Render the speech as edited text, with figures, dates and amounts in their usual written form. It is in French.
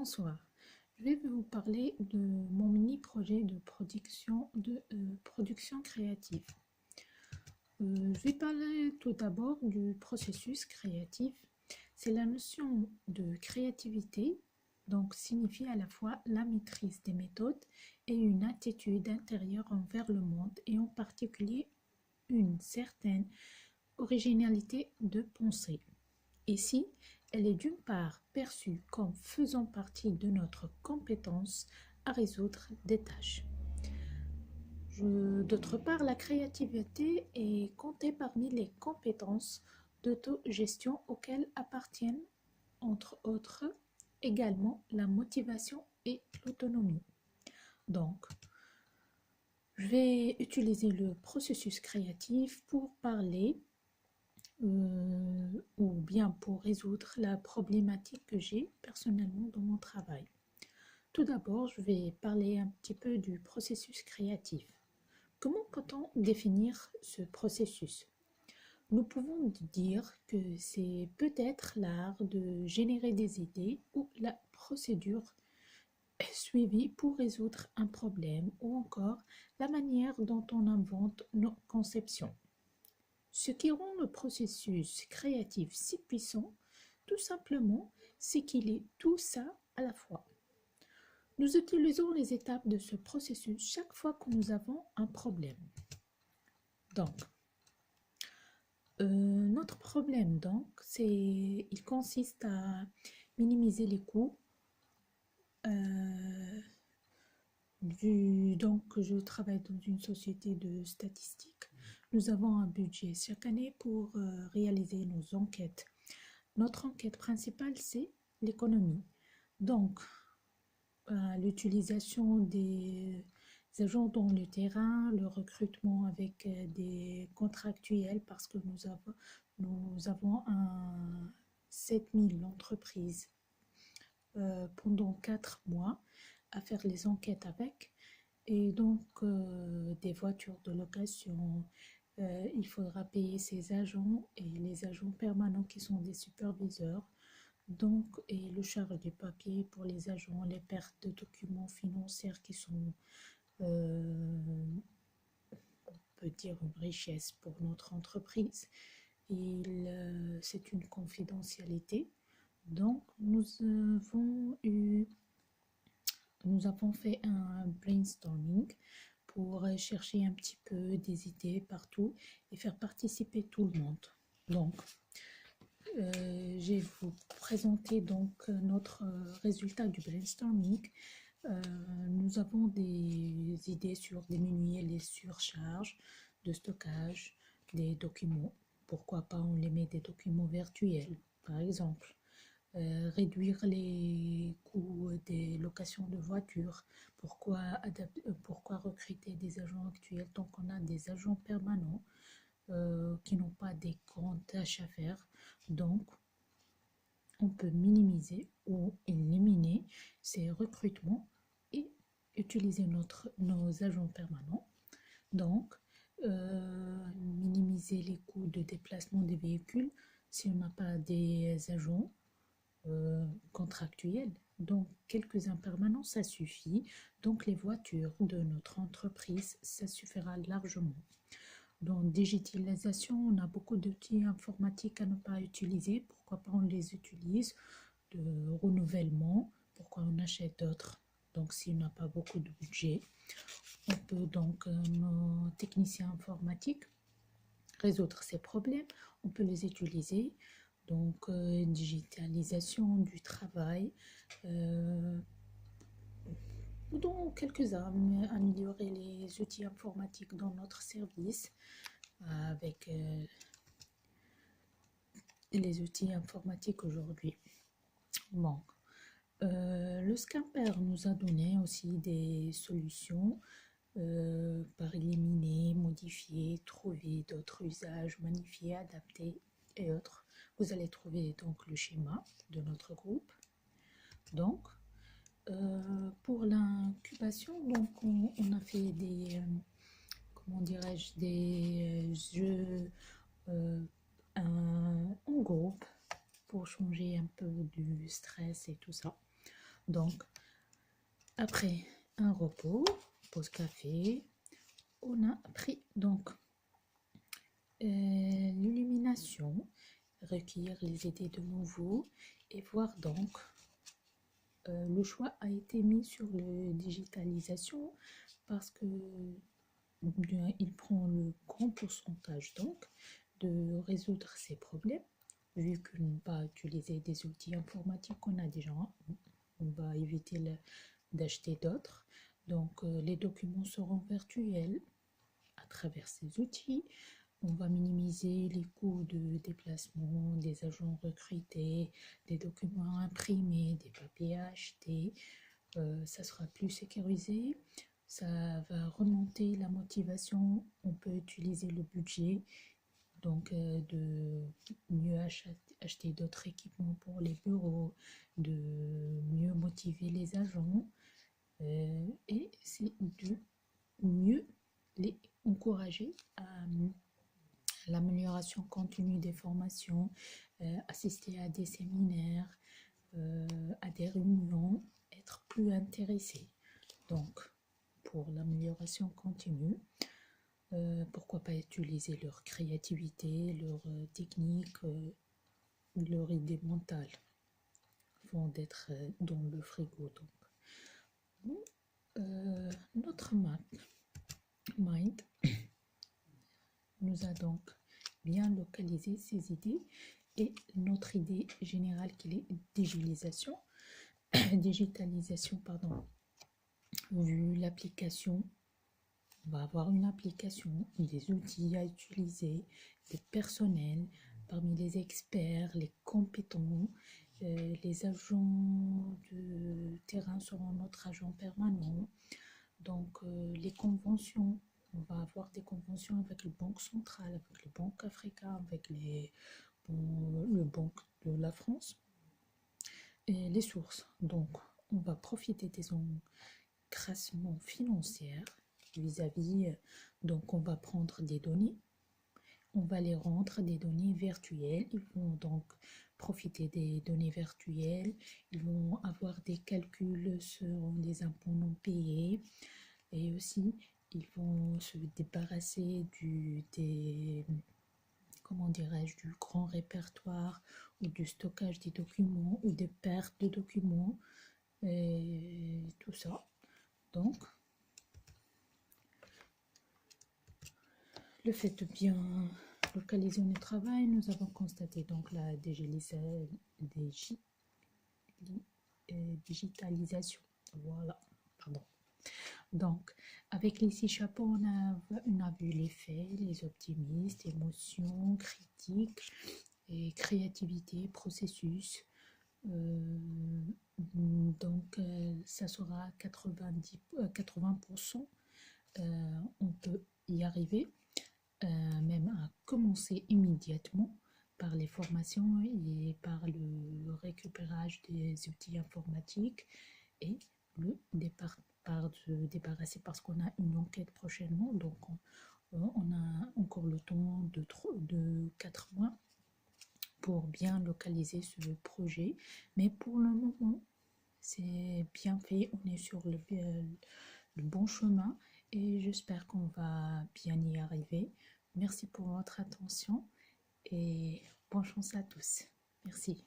Bonsoir, je vais vous parler de mon mini-projet de production créative. Je vais parler tout d'abord du processus créatif. C'est la notion de créativité, donc signifie à la fois la maîtrise des méthodes et une attitude intérieure envers le monde et en particulier une certaine originalité de pensée. Ici, elle est d'une part perçue comme faisant partie de notre compétence à résoudre des tâches. D'autre part, la créativité est comptée parmi les compétences d'autogestion auxquelles appartiennent, entre autres, également la motivation et l'autonomie. Donc, je vais utiliser le processus créatif pour parler ou bien pour résoudre la problématique que j'ai personnellement dans mon travail. Tout d'abord, je vais parler un petit peu du processus créatif. Comment peut-on définir ce processus? Nous pouvons dire que c'est peut-être l'art de générer des idées ou la procédure suivie pour résoudre un problème ou encore la manière dont on invente nos conceptions. Ce qui rend le processus créatif si puissant, tout simplement, c'est qu'il est tout ça à la fois. Nous utilisons les étapes de ce processus chaque fois que nous avons un problème. Donc, notre problème, donc, il consiste à minimiser les coûts. Donc, je travaille dans une société de statistiques. Nous avons un budget chaque année pour réaliser nos enquêtes. Notre enquête principale, c'est l'économie. Donc, l'utilisation des agents dans le terrain, le recrutement avec des contractuels parce que nous avons 7000 entreprises pendant 4 mois à faire les enquêtes avec. Et donc, des voitures de location, il faudra payer ces agents et les agents permanents qui sont des superviseurs. Donc, et le charge des papiers pour les agents, les pertes de documents financiers qui sont, on peut dire, une richesse pour notre entreprise. C'est une confidentialité. Donc, nous avons fait un brainstorming pour chercher un petit peu des idées partout et faire participer tout le monde. Donc, je vais vous présenter donc notre résultat du brainstorming. Nous avons des idées sur diminuer les surcharges de stockage des documents. Pourquoi pas on les met des documents virtuels, par exemple. Réduire les coûts des locations de voitures. Pourquoi recruter des agents actuels tant qu'on a des agents permanents qui n'ont pas des grandes tâches à faire. Donc, on peut minimiser ou éliminer ces recrutements et utiliser nos agents permanents. Donc, minimiser les coûts de déplacement des véhicules si on n'a pas des agents contractuels. Donc, quelques impermanents, ça suffit. Donc, les voitures de notre entreprise, ça suffira largement. Dans digitalisation, on a beaucoup d'outils informatiques à ne pas utiliser. Pourquoi pas on les utilise? De renouvellement, pourquoi on achète d'autres? Donc, si on n'a pas beaucoup de budget, on peut donc, nos techniciens informatiques, résoudre ces problèmes. On peut les utiliser. Donc, digitalisation du travail. Dans quelques-uns, améliorer les outils informatiques dans notre service avec les outils informatiques aujourd'hui. Bon. Le Scamper nous a donné aussi des solutions par éliminer, modifier, trouver d'autres usages, magnifier, adapter et autres. Vous allez trouver donc le schéma de notre groupe. Donc, pour l'incubation, donc on a fait des, comment dirais-je, des jeux en groupe pour changer un peu du stress et tout ça. Donc, après un repos, pause café, on a pris donc l'illumination, recueillir les idées de nouveau et voir donc le choix a été mis sur la digitalisation parce que il prend le grand pourcentage donc de résoudre ces problèmes vu qu'on va utiliser des outils informatiques qu'on a déjà, on va éviter d'acheter d'autres. Donc les documents seront virtuels à travers ces outils. On va minimiser les coûts de déplacement, des agents recrutés, des documents imprimés, des papiers à acheter. Ça sera plus sécurisé. Ça va remonter la motivation. On peut utiliser le budget, donc de mieux acheter d'autres équipements pour les bureaux, de mieux motiver les agents et c'est de mieux les encourager à l'amélioration continue des formations, assister à des séminaires, à des réunions, être plus intéressé. Donc, pour l'amélioration continue, pourquoi pas utiliser leur créativité, leur technique, leur idée mentale avant d'être dans le frigo. Donc, notre mind nous a donc bien localisé ces idées et notre idée générale qui est digitalisation, pardon. Vu l'application, on va avoir une application, des outils à utiliser, des personnels, parmi les experts, les compétents, les agents de terrain seront notre agent permanent. Donc les conventions, on va avoir des conventions avec le Banque centrale, avec le Banque africaine, avec le Banque de la France et les sources. Donc on va profiter des engrassements financiers vis-à-vis, donc on va prendre des données, on va les rendre des données virtuelles, ils vont donc profiter des données virtuelles, ils vont avoir des calculs sur les impôts non payés et aussi ils vont se débarrasser comment dirais-je, du grand répertoire ou du stockage des documents ou des pertes de documents et tout ça. Donc, le fait de bien localiser notre travail, nous avons constaté donc la digitalisation. Voilà, pardon. Donc, avec les 6 chapeaux, on a vu les faits, les optimistes, émotions, critiques, et créativité, processus. Donc, ça sera 80%. On peut y arriver, même à commencer immédiatement par les formations et par le récupérage des outils informatiques et le départ par se débarrasser parce qu'on a une enquête prochainement, donc on a encore le temps de 4 mois pour bien localiser ce projet, mais pour le moment c'est bien fait, on est sur le bon chemin et j'espère qu'on va bien y arriver. Merci pour votre attention et bonne chance à tous. Merci.